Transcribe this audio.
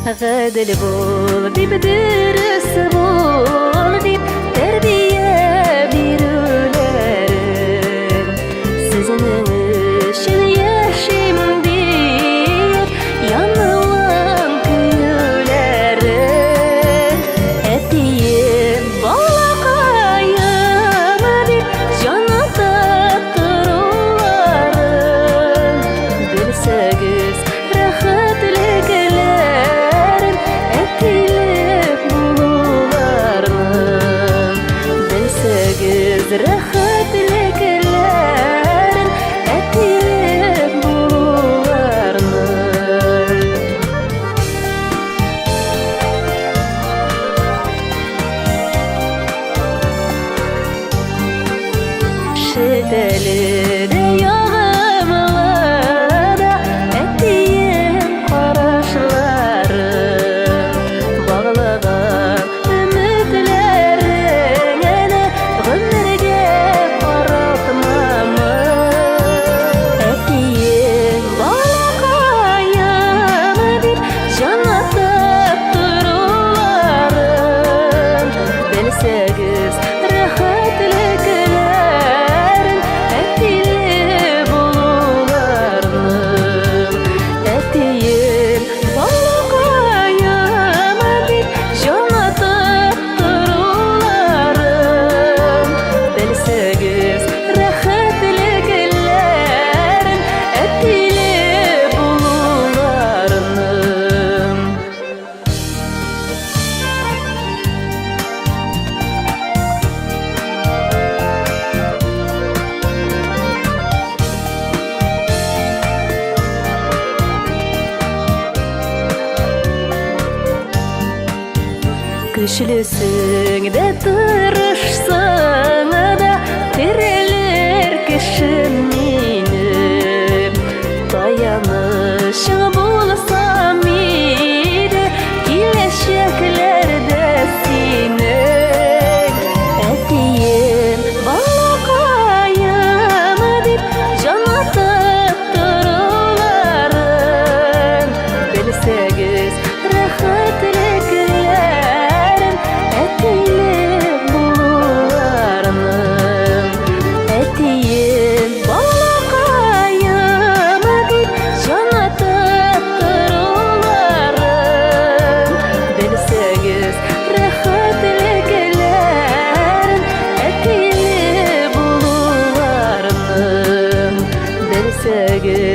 Гадел бул, дип дөрес бул, дип тәрбия бирүләрен. Сезнең өчен яшим дип яныган көйләрен. Әтием балакаем дип җанында торуларын. Белсәгез рәхәтлекләрен, әтилек булуларны. Белсәгез рәхәтлекләрен, әтилек булуларны. Шетеледе ягымлыда әтием карашларын. Баглаган өметләреңне гомергә каратмамы. Әтием балакаем дип җанында торуларын. Белсәгез рәхәтлекләрен, әтиле булуларны. Әтием балакаем дип җанында торуларын. Белсәгез рәхәтлекләрен, әтиле булуларны. Көчлесең дә тырышсаң да терелер кешем минем. Таянычың булсам иде киләчәкләрдә синең. Әтием балакаем дип җанында торуларын. Белсәгез рәхәтлекләрен, әтилек булуларны. Әтием балакаем дип җанында торуларын. Белсәгез рәхәтлекләрен, әтиле булуларны. Белсәгез